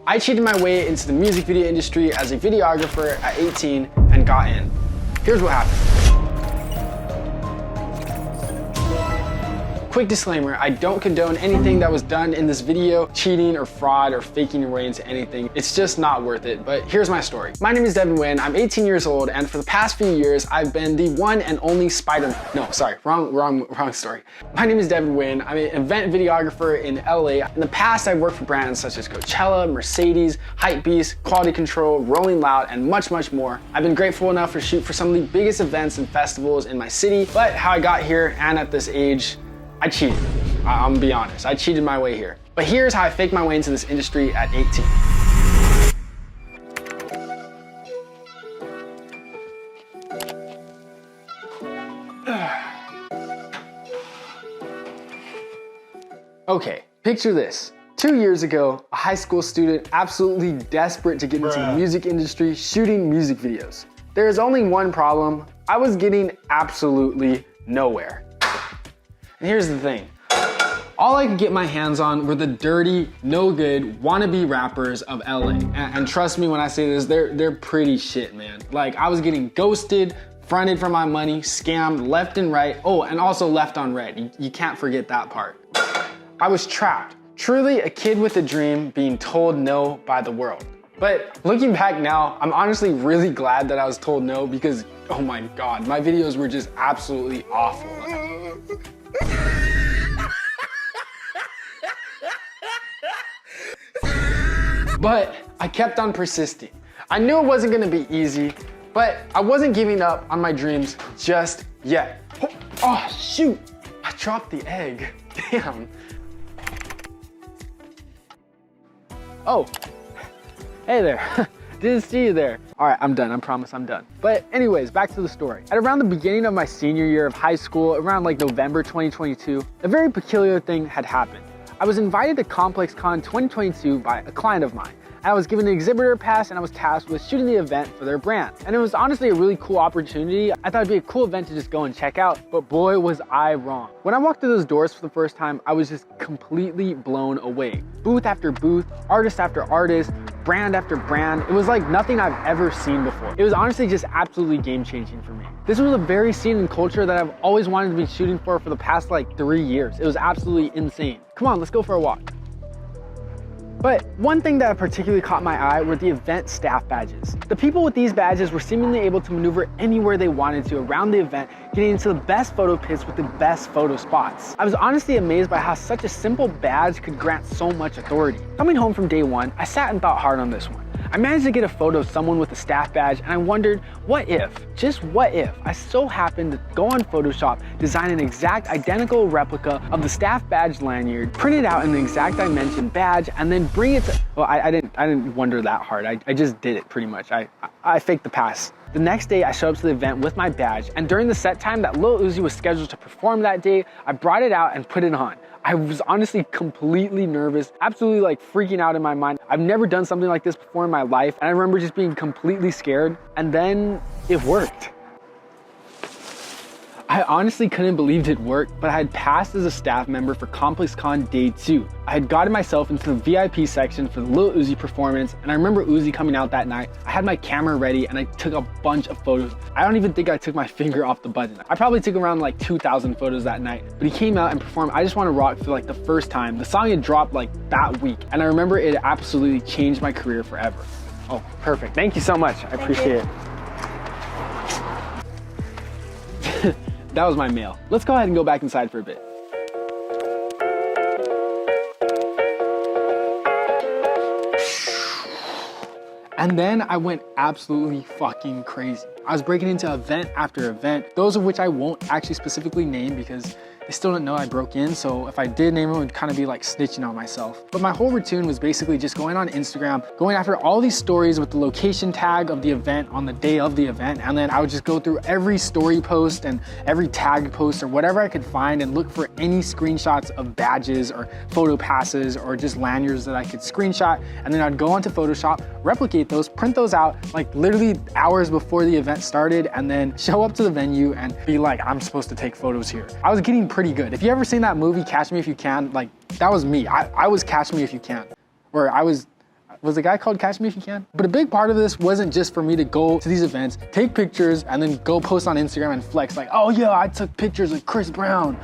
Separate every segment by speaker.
Speaker 1: I cheated my way into the music video industry as a videographer at 18 and got in. Here's what happened. Quick disclaimer, I don't condone anything that was done in this video, cheating or fraud or faking your way into anything. It's just not worth it, but here's my story. My name is Devin Huynh, I'm 18 years old, and for the past few years, I've been the one and only wrong story. My name is Devin Huynh, I'm an event videographer in LA. In the past, I've worked for brands such as Coachella, Mercedes, Hypebeast, Quality Control, Rolling Loud, and much, much more. I've been grateful enough to shoot for some of the biggest events and festivals in my city, but how I got here and at this age, I cheated. I'm gonna be honest, I cheated my way here. But here's how I faked my way into this industry at 18. Okay, picture this. 2 years ago, a high school student absolutely desperate to get into the music industry shooting music videos. There is only one problem. I was getting absolutely nowhere. And here's the thing. All I could get my hands on were the dirty, no good, wannabe rappers of LA. And trust me when I say this, they're pretty shit, man. Like, I was getting ghosted, fronted for my money, scammed left and right. Oh, and also left on red. You can't forget that part. I was trapped. Truly a kid with a dream being told no by the world. But looking back now, I'm honestly really glad that I was told no because, oh my God, my videos were just absolutely awful. But I kept on persisting. I knew it wasn't gonna be easy, but I wasn't giving up on my dreams just yet. Oh shoot, I dropped the egg, damn. Oh, hey there, didn't see you there. All right, I'm done, I promise I'm done. But anyways, back to the story. At around the beginning of my senior year of high school, around like November 2022, a very peculiar thing had happened. I was invited to ComplexCon 2022 by a client of mine. I was given an exhibitor pass and I was tasked with shooting the event for their brand. And it was honestly a really cool opportunity. I thought it'd be a cool event to just go and check out, but boy was I wrong. When I walked through those doors for the first time, I was just completely blown away. Booth after booth, artist after artist, brand after brand. It was like nothing I've ever seen before. It was honestly just absolutely game-changing for me. This was a very scene and culture that I've always wanted to be shooting for the past like 3 years. It was absolutely insane. Come on, let's go for a walk. But one thing that particularly caught my eye were the event staff badges. The people with these badges were seemingly able to maneuver anywhere they wanted to around the event, getting into the best photo pits with the best photo spots. I was honestly amazed by how such a simple badge could grant so much authority. Coming home from day one, I sat and thought hard on this one. I managed to get a photo of someone with a staff badge and I wondered, what if, just what if, I so happened to go on Photoshop, design an exact identical replica of the staff badge lanyard, print it out in an exact dimension badge, and then bring it to, well, I didn't wonder that hard. I just did it pretty much. I faked the pass. The next day I showed up to the event with my badge, and during the set time that Lil Uzi was scheduled to perform that day, I brought it out and put it on. I was honestly completely nervous, absolutely like freaking out in my mind. I've never done something like this before in my life, and I remember just being completely scared, and then it worked. I honestly couldn't believe it worked, but I had passed as a staff member for ComplexCon Day 2. I had gotten myself into the VIP section for the Lil Uzi performance, and I remember Uzi coming out that night. I had my camera ready and I took a bunch of photos. I don't even think I took my finger off the button. I probably took around like 2,000 photos that night, but he came out and performed I Just Wanna Rock for like the first time. The song had dropped like that week, and I remember it absolutely changed my career forever. Oh, perfect. Thank you so much. I appreciate it. That was my mail. Let's go ahead and go back inside for a bit. And then I went absolutely fucking crazy. I was breaking into event after event, those of which I won't actually specifically name because they still don't know I broke in, so if I did name them, it would kind of be like snitching on myself. But my whole routine was basically just going on Instagram, going after all these stories with the location tag of the event on the day of the event, and then I would just go through every story post and every tag post or whatever I could find and look for any screenshots of badges or photo passes or just lanyards that I could screenshot, and then I'd go onto Photoshop, replicate those, print those out like literally hours before the event started, and then show up to the venue and be like, I'm supposed to take photos here. I was getting pretty good. If you ever seen that movie, Catch Me If You Can, like that was me. I was Catch Me If You Can. Or I was Was the guy called Catch Me If You Can? But a big part of this wasn't just for me to go to these events, take pictures, and then go post on Instagram and flex like, oh yeah, I took pictures with Chris Brown,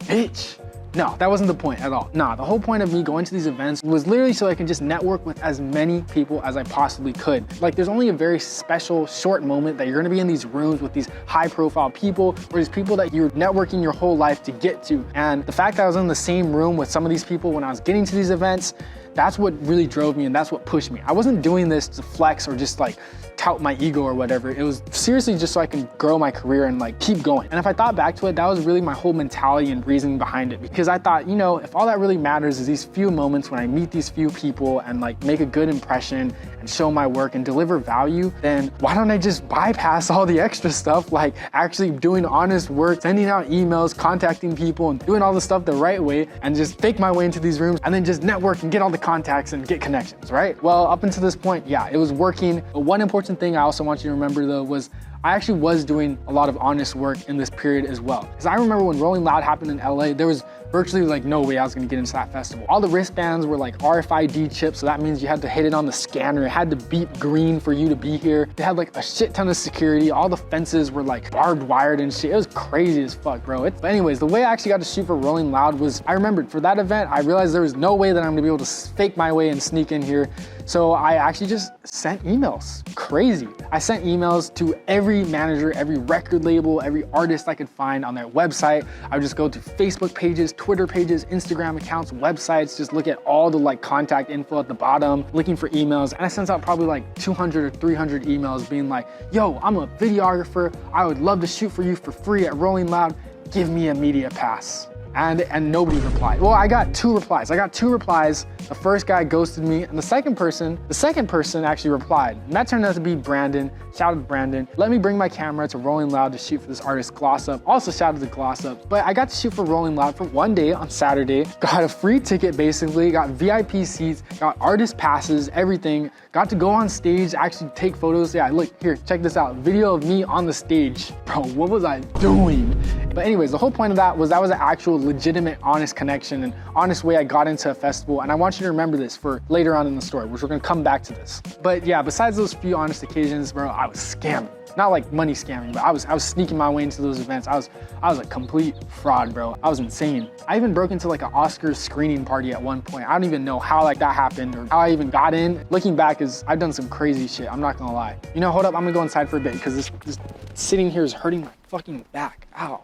Speaker 1: bitch. No, that wasn't the point at all. Nah, the whole point of me going to these events was literally so I can just network with as many people as I possibly could. Like, there's only a very special short moment that you're gonna be in these rooms with these high profile people, or these people that you're networking your whole life to get to. And the fact that I was in the same room with some of these people when I was getting to these events, that's what really drove me and that's what pushed me. I wasn't doing this to flex or just like tout my ego or whatever. It was seriously just so I can grow my career and like keep going. And if I thought back to it, that was really my whole mentality and reasoning behind it, because I thought, you know, if all that really matters is these few moments when I meet these few people and like make a good impression and show my work and deliver value, then why don't I just bypass all the extra stuff, like actually doing honest work, sending out emails, contacting people, and doing all the stuff the right way, and just fake my way into these rooms and then just network and get all the contacts and get connections, right? Well, up until this point, yeah, it was working. But one important thing I also want you to remember though was I actually was doing a lot of honest work in this period as well. Because I remember when Rolling Loud happened in LA, there was virtually like no way I was gonna get into that festival. All the wristbands were like RFID chips, so that means you had to hit it on the scanner. It had to beep green for you to be here. They had like a shit ton of security. All the fences were like barbed wired and shit. It was crazy as fuck, bro. But anyways, the way I actually got to shoot for Rolling Loud was, I remembered for that event, I realized there was no way that I'm gonna be able to fake my way and sneak in here. So I actually just sent emails. Crazy. I sent emails to every manager, every record label, every artist I could find on their website. I would just go to Facebook pages, Twitter pages, Instagram accounts, websites, just look at all the like contact info at the bottom, looking for emails. And I sent out probably like 200 or 300 emails being like, yo, I'm a videographer. I would love to shoot for you for free at Rolling Loud. Give me a media pass. And nobody replied. Well, I got two replies. The first guy ghosted me, and the second person actually replied. And that turned out to be Brandon. Shout out to Brandon. Let me bring my camera to Rolling Loud to shoot for this artist, Gloss Up. Also shout out to Gloss Up. But I got to shoot for Rolling Loud for one day on Saturday. Got a free ticket basically, got VIP seats, got artist passes, everything. Got to go on stage, actually take photos. Yeah, look, here, check this out. Video of me on the stage. Bro, what was I doing? But anyways, the whole point of that was an actual legitimate, honest connection and honest way I got into a festival. And I want you to remember this for later on in the story, which we're gonna come back to this. But yeah, besides those few honest occasions, bro, I was scamming. Not like money scamming, but I was sneaking my way into those events. I was a complete fraud, bro. I was insane. I even broke into like an Oscars screening party at one point. I don't even know how like that happened or how I even got in. Looking back, I've done some crazy shit. I'm not gonna lie. You know, hold up, I'm gonna go inside for a bit because this sitting here is hurting my fucking back. Ow.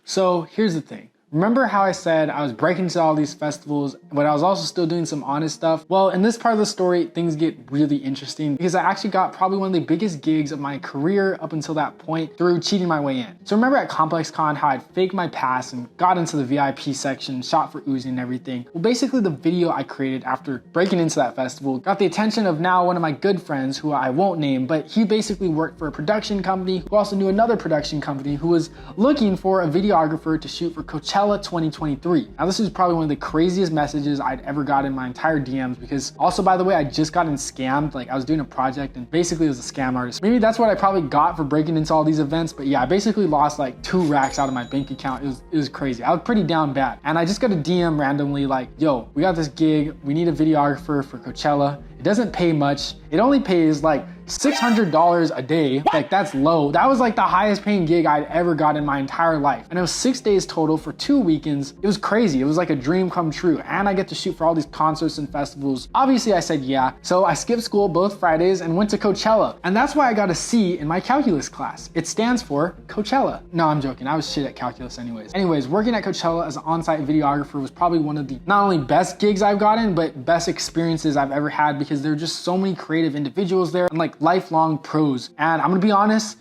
Speaker 1: So here's the thing. Remember how I said I was breaking into all these festivals, but I was also still doing some honest stuff? Well, in this part of the story, things get really interesting because I actually got probably one of the biggest gigs of my career up until that point through cheating my way in. So remember at ComplexCon how I'd faked my pass and got into the VIP section, shot for Uzi and everything? Well, basically the video I created after breaking into that festival got the attention of now one of my good friends who I won't name, but he basically worked for a production company who also knew another production company who was looking for a videographer to shoot for Coachella 2023. Now this is probably one of the craziest messages I'd ever got in my entire DMs because also, by the way, I just gotten scammed. Like I was doing a project and basically it was a scam artist. Maybe that's what I probably got for breaking into all these events, but yeah, I basically lost like 2 racks out of my bank account. It was crazy. I was pretty down bad. And I just got a DM randomly like, yo, we got this gig. We need a videographer for Coachella. It doesn't pay much. It only pays like $600 a day. Like that's low. That was like the highest paying gig I'd ever got in my entire life. And it was 6 days total for 2 weekends. It was crazy. It was like a dream come true. And I get to shoot for all these concerts and festivals. Obviously I said yeah. So I skipped school both Fridays and went to Coachella. And that's why I got a C in my calculus class. It stands for Coachella. No, I'm joking. I was shit at calculus anyways. Anyways, working at Coachella as an on-site videographer was probably one of the not only best gigs I've gotten, but best experiences I've ever had because there are just so many creative individuals there and like lifelong pros. And I'm gonna be honest,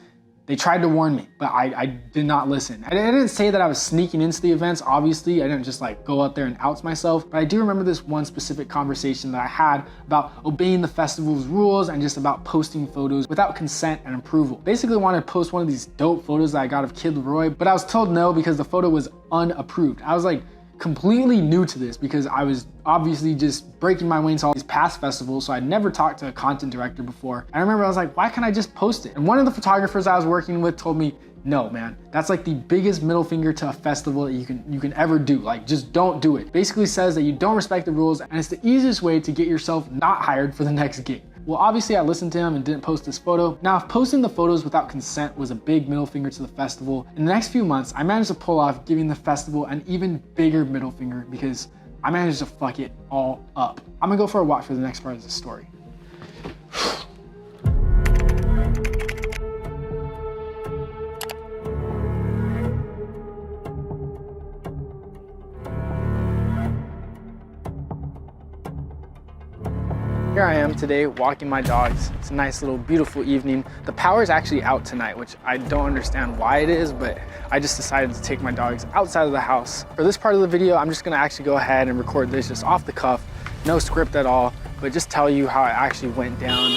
Speaker 1: they tried to warn me, but I did not listen. I didn't say that I was sneaking into the events, obviously. I didn't just like go out there and out myself, but I do remember this one specific conversation that I had about obeying the festival's rules and just about posting photos without consent and approval. Basically I wanted to post one of these dope photos that I got of Kid Leroy, but I was told no because the photo was unapproved. I was like, completely new to this because I was obviously just breaking my way into all these past festivals, so I'd never talked to a content director before. And I remember I was like, why can't I just post it? And one of the photographers I was working with told me, No, man, that's like the biggest middle finger to a festival that you can ever do. Like, just don't do it. Basically says that you don't respect the rules, and it's the easiest way to get yourself not hired for the next gig. Well, obviously I listened to him and didn't post this photo. Now, if posting the photos without consent was a big middle finger to the festival, in the next few months, I managed to pull off giving the festival an even bigger middle finger because I managed to fuck it all up. I'm gonna go for a walk for the next part of the story. Here I am today walking my dogs. It's a nice little beautiful evening. The power is actually out tonight, which I don't understand why it is, but I just decided to take my dogs outside of the house. For this part of the video, I'm just gonna actually go ahead and record this just off the cuff, no script at all, but just tell you how it actually went down.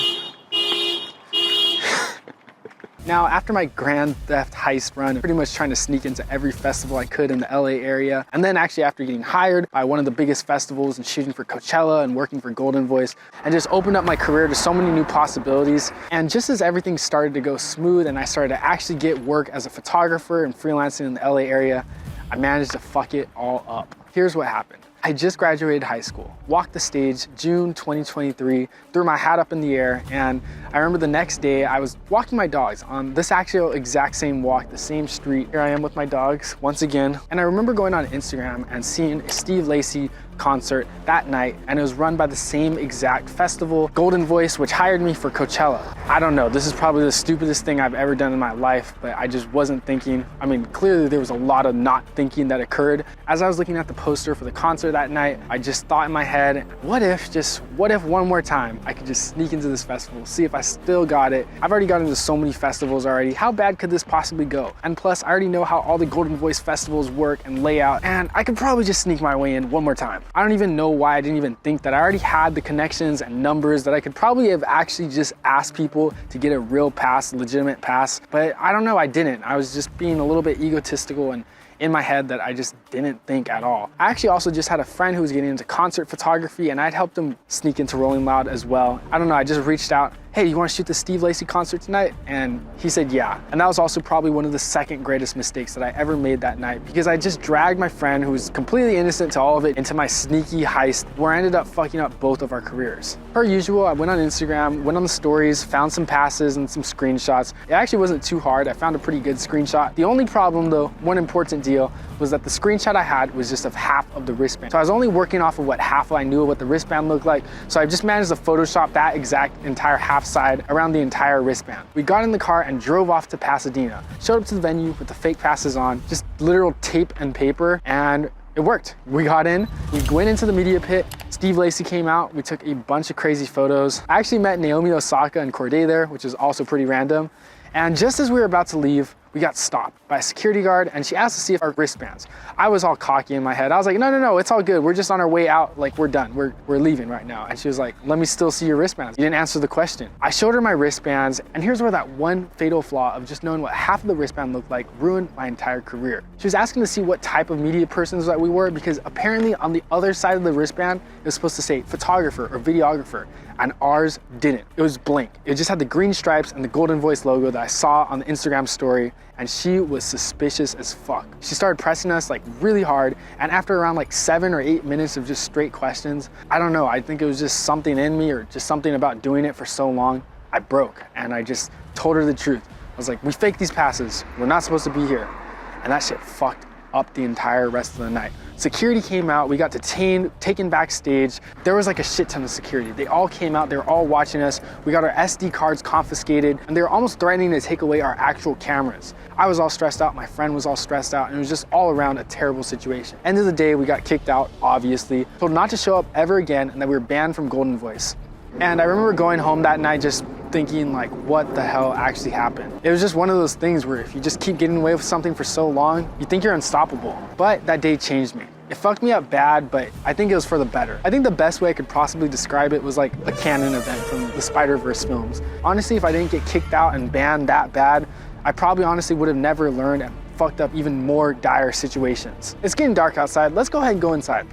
Speaker 1: Now, after my grand theft heist run, pretty much trying to sneak into every festival I could in the LA area, and then actually after getting hired by one of the biggest festivals and shooting for Coachella and working for Golden Voice, and just opened up my career to so many new possibilities. And just as everything started to go smooth and I started to actually get work as a photographer and freelancing in the LA area, I managed to fuck it all up. Here's what happened. I just graduated high school, walked the stage, June 2023, threw my hat up in the air, and I remember the next day I was walking my dogs on this actual exact same walk, the same street. Here I am with my dogs once again, and I remember going on Instagram and seeing a Steve Lacy concert that night, and it was run by the same exact festival, Golden Voice, which hired me for Coachella. I don't know, this is probably the stupidest thing I've ever done in my life, but I just wasn't thinking. I mean, clearly there was a lot of not thinking that occurred. As I was looking at the poster for the concert that night, I just thought in my head, what if one more time I could just sneak into this festival, see if I still got it. I've already gotten into so many festivals already. How bad could this possibly go? And plus, I already know how all the Golden Voice festivals work and lay out, and I could probably just sneak my way in one more time. I don't even know why I didn't even think that. I already had the connections and numbers that I could probably have actually just asked people to get a real pass, legitimate pass, but I don't know, I didn't. I was just being a little bit egotistical and in my head that I just didn't think at all. I actually also just had a friend who was getting into concert photography, and I'd helped him sneak into Rolling Loud as well. I don't know, I just reached out, hey, you want to shoot the Steve Lacy concert tonight? And he said yeah. And that was also probably one of the second greatest mistakes that I ever made that night, because I just dragged my friend, who was completely innocent to all of it, into my sneaky heist where I ended up fucking up both of our careers. Per usual, I went on Instagram, went on the stories, found some passes and some screenshots. It actually wasn't too hard. I found a pretty good screenshot. The only problem though, one important deal, was that the screenshot I had was just of half of the wristband. So I was only working off of what half I knew of what the wristband looked like. So I just managed to Photoshop that exact entire half side around the entire wristband. We got in the car and drove off to Pasadena. Showed up to the venue with the fake passes on, just literal tape and paper, and it worked. We got in, we went into the media pit, Steve Lacy came out, we took a bunch of crazy photos. I actually met Naomi Osaka and Corday there, which is also pretty random. And just as we were about to leave, we got stopped by a security guard, and she asked to see if our wristbands. I was all cocky in my head. I was like, no, it's all good. We're just on our way out. Like, we're done. We're leaving right now. And she was like, let me still see your wristbands. You didn't answer the question. I showed her my wristbands, and here's where that one fatal flaw of just knowing what half of the wristband looked like ruined my entire career. She was asking to see what type of media persons that we were, because apparently on the other side of the wristband, it was supposed to say photographer or videographer, and ours didn't. It was blank. It just had the green stripes and the Golden Voice logo that I saw on the Instagram story, and she was suspicious as fuck. She started pressing us like really hard, and after around like 7 or 8 minutes of just straight questions, I don't know, I think it was just something in me or just something about doing it for so long, I broke, and I just told her the truth. I was like, we faked these passes, we're not supposed to be here. And that shit fucked up the entire rest of the night. Security came out, we got detained, taken backstage. There was like a shit ton of security. They all came out, they were all watching us. We got our SD cards confiscated, and they were almost threatening to take away our actual cameras. I was all stressed out, my friend was all stressed out, and it was just all around a terrible situation. End of the day, we got kicked out, obviously, told not to show up ever again, and that we were banned from Golden Voice. And I remember going home that night just thinking like, what the hell actually happened? It was just one of those things where if you just keep getting away with something for so long, you think you're unstoppable. But that day changed me. It fucked me up bad, but I think it was for the better. I think the best way I could possibly describe it was like a canon event from the Spider-Verse films. Honestly, if I didn't get kicked out and banned that bad, I probably honestly would have never learned and fucked up even more dire situations. It's getting dark outside. Let's go ahead and go inside.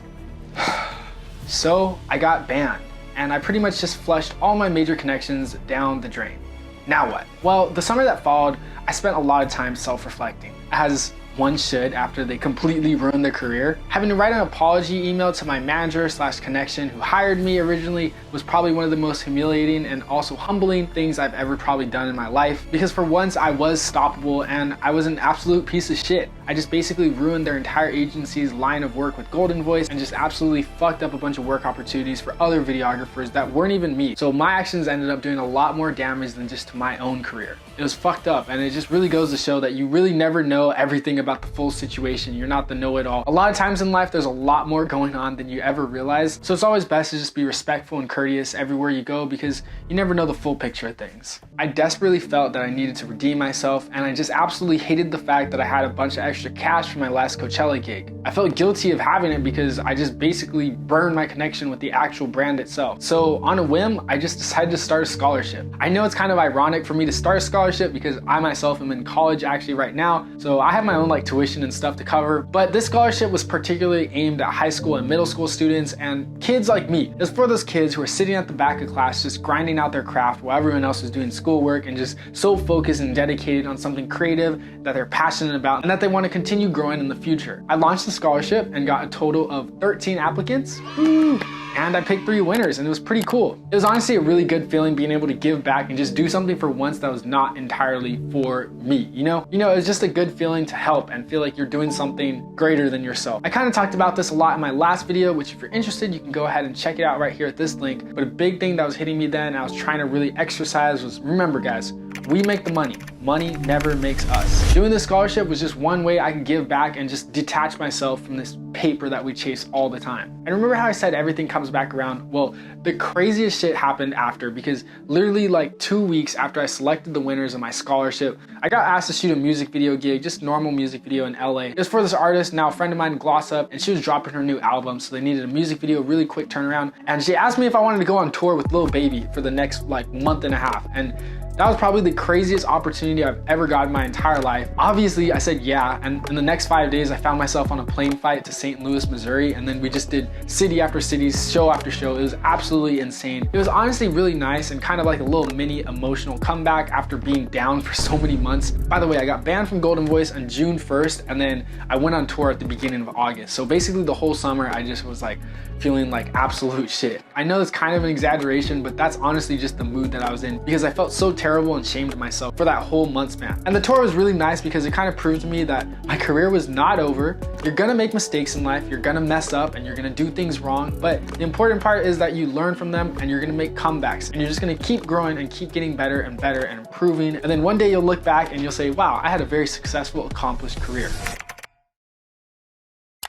Speaker 1: So I got banned, and I pretty much just flushed all my major connections down the drain. Now what? Well, the summer that followed, I spent a lot of time self-reflecting, as one should after they completely ruined their career. Having to write an apology email to my manager/connection who hired me originally was probably one of the most humiliating and also humbling things I've ever probably done in my life, because for once I was stoppable and I was an absolute piece of shit. I just basically ruined their entire agency's line of work with Golden Voice and just absolutely fucked up a bunch of work opportunities for other videographers that weren't even me. So my actions ended up doing a lot more damage than just to my own career. It was fucked up, and it just really goes to show that you really never know everything about the full situation. You're not the know-it-all. A lot of times in life, there's a lot more going on than you ever realize. So it's always best to just be respectful and courteous everywhere you go, because you never know the full picture of things. I desperately felt that I needed to redeem myself, and I just absolutely hated the fact that I had a bunch of extra cash for my last Coachella gig. I felt guilty of having it because I just basically burned my connection with the actual brand itself. So on a whim, I just decided to start a scholarship. I know it's kind of ironic for me to start a scholarship because I myself am in college actually right now, so I have my own like tuition and stuff to cover, but this scholarship was particularly aimed at high school and middle school students and kids like me. It's for those kids who are sitting at the back of class just grinding out their craft while everyone else is doing schoolwork and just so focused and dedicated on something creative that they're passionate about and that they want to continue growing in the future. I launched the scholarship and got a total of 13 applicants. And I picked 3 winners, and it was pretty cool. It was honestly a really good feeling being able to give back and just do something for once that was not entirely for me, you know? It was just a good feeling to help and feel like you're doing something greater than yourself. I kind of talked about this a lot in my last video, which if you're interested, you can go ahead and check it out right here at this link. But a big thing that was hitting me then, I was trying to really exercise, was remember guys, we make the money. Money never makes us. Doing this scholarship was just one way I could give back and just detach myself from this paper that we chase all the time. And remember how I said everything comes back around? Well, the craziest shit happened after, because literally like 2 weeks after I selected the winners of my scholarship, I got asked to shoot a music video gig, just normal music video in LA. It was for this artist, now a friend of mine, Gloss Up, and she was dropping her new album, so they needed a music video, really quick turnaround. And she asked me if I wanted to go on tour with Lil Baby for the next like month and a half. And that was probably the craziest opportunity I've ever got in my entire life. Obviously, I said yeah, and in the next 5 days, I found myself on a plane flight to St. Louis, Missouri, and then we just did city after city, show after show. It was absolutely insane. It was honestly really nice and kind of like a little mini emotional comeback after being down for so many months. By the way, I got banned from Golden Voice on June 1st, and then I went on tour at the beginning of August. So basically the whole summer, I just was like feeling like absolute shit. I know it's kind of an exaggeration, but that's honestly just the mood that I was in, because I felt so terrible and shamed myself for that whole month span. And the tour was really nice because it kind of proved to me that my career was not over. You're gonna make mistakes in life, you're gonna mess up, and you're gonna do things wrong, but the important part is that you learn from them and you're gonna make comebacks, and you're just gonna keep growing and keep getting better and better and improving, and then one day you'll look back and you'll say, wow, I had a very successful, accomplished career.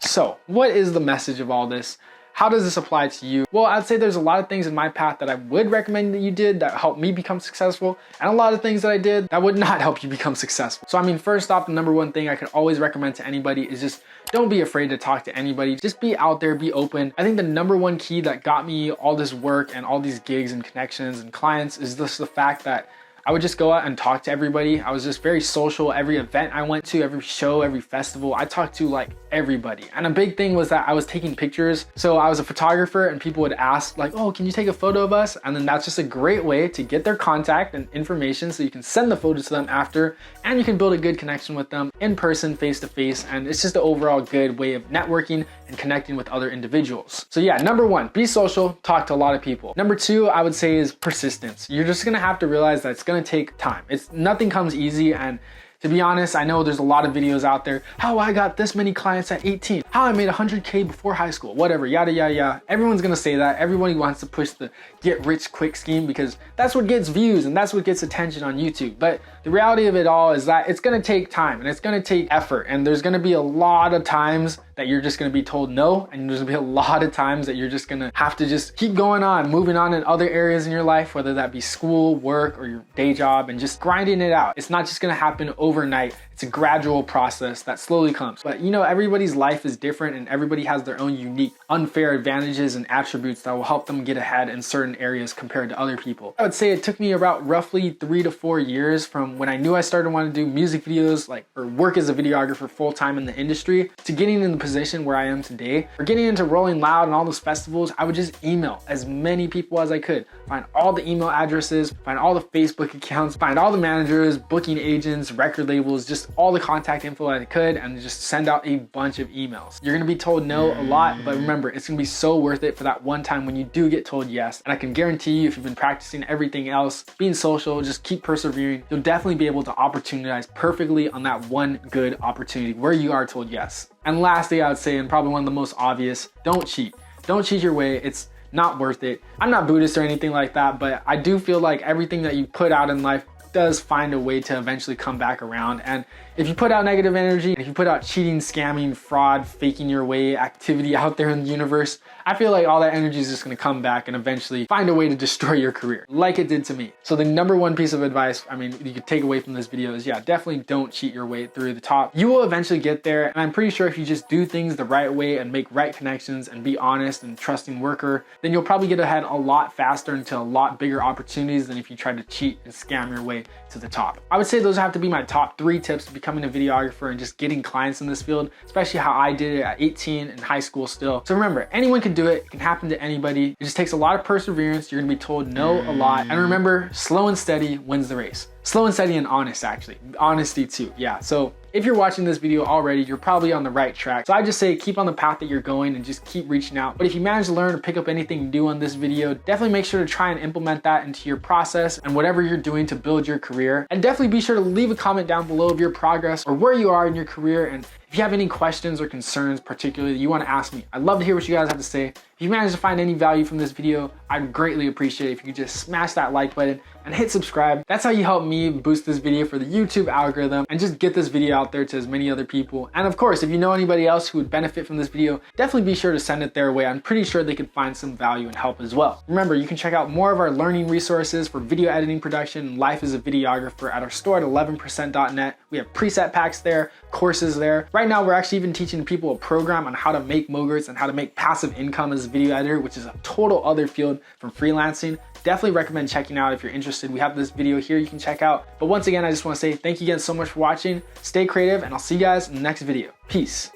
Speaker 1: So what is the message of all this? How does this apply to you? Well, I'd say there's a lot of things in my path that I would recommend that you did that helped me become successful, and a lot of things that I did that would not help you become successful. So I mean, first off, the number one thing I could always recommend to anybody is just don't be afraid to talk to anybody. Just be out there, be open. I think the number one key that got me all this work and all these gigs and connections and clients is just the fact that I would just go out and talk to everybody. I was just very social. Every event I went to, every show, every festival, I talked to like everybody. And a big thing was that I was taking pictures. So I was a photographer and people would ask like, oh, can you take a photo of us? And then that's just a great way to get their contact and information so you can send the photos to them after, and you can build a good connection with them in person, face to face. And it's just an overall good way of networking and connecting with other individuals. So yeah, number one, be social, talk to a lot of people. Number two, I would say is persistence. You're just gonna have to realize that it's gonna take time. Nothing comes easy, and to be honest, I know there's a lot of videos out there, how I got this many clients at 18, how I made 100K before high school, whatever, yada, yada, yada. Everyone's gonna say that. Everybody wants to push the get rich quick scheme because that's what gets views and that's what gets attention on YouTube. But the reality of it all is that it's gonna take time and it's gonna take effort, and there's gonna be a lot of times that you're just gonna be told no, and there's gonna be a lot of times that you're just gonna have to just keep going on, moving on in other areas in your life, whether that be school, work, or your day job, and just grinding it out. It's not just gonna happen overnight. It's a gradual process that slowly comes. But you know, everybody's life is different and everybody has their own unique, unfair advantages and attributes that will help them get ahead in certain areas compared to other people. I would say it took me about roughly 3 to 4 years from when I knew I started wanting to do music videos, or work as a videographer full-time in the industry, to getting in the position where I am today, or getting into Rolling Loud and all those festivals. I would just email as many people as I could, find all the email addresses, find all the Facebook accounts, find all the managers, booking agents, record labels, just all the contact info I could, and just send out a bunch of emails. You're gonna be told no a lot, but remember, it's gonna be so worth it for that one time when you do get told yes. And I can guarantee you, if you've been practicing everything else, being social, just keep persevering, you'll definitely be able to opportunize perfectly on that one good opportunity where you are told yes. And lastly, I would say, and probably one of the most obvious, don't cheat. Don't cheat your way. It's not worth it. I'm not Buddhist or anything like that, but I do feel like everything that you put out in life does find a way to eventually come back around. And if you put out negative energy, if you put out cheating, scamming, fraud, faking your way activity out there in the universe, I feel like all that energy is just gonna come back and eventually find a way to destroy your career, like it did to me. So the number one piece of advice, I mean, you could take away from this video is, yeah, definitely don't cheat your way through the top. You will eventually get there, and I'm pretty sure if you just do things the right way and make right connections and be honest and trusting worker, then you'll probably get ahead a lot faster into a lot bigger opportunities than if you try to cheat and scam your way to the top. I would say those have to be my top 3 tips to becoming a videographer and just getting clients in this field, especially how I did it at 18 in high school still. So remember, anyone can do it. It can happen to anybody. It just takes a lot of perseverance. You're gonna be told no a lot. And remember, slow and steady wins the race. Slow and steady and honest, actually. Honesty too, yeah. So if you're watching this video already, you're probably on the right track. So I just say keep on the path that you're going and just keep reaching out. But if you manage to learn or pick up anything new on this video, definitely make sure to try and implement that into your process and whatever you're doing to build your career. And definitely be sure to leave a comment down below of your progress or where you are in your career. And if you have any questions or concerns particularly that you want to ask me, I'd love to hear what you guys have to say. If you managed to find any value from this video, I'd greatly appreciate it if you could just smash that like button and hit subscribe. That's how you help me boost this video for the YouTube algorithm and just get this video out there to as many other people. And of course, if you know anybody else who would benefit from this video, definitely be sure to send it their way. I'm pretty sure they could find some value and help as well. Remember, you can check out more of our learning resources for video editing production and life as a videographer at our store at 11%.net. We have preset packs there, courses there. Right now, we're actually even teaching people a program on how to make mogurts and how to make passive income as a video editor, which is a total other field from freelancing. Definitely recommend checking out if you're interested. We have this video here you can check out. But once again, I just want to say thank you again so much for watching. Stay creative, and I'll see you guys in the next video. Peace.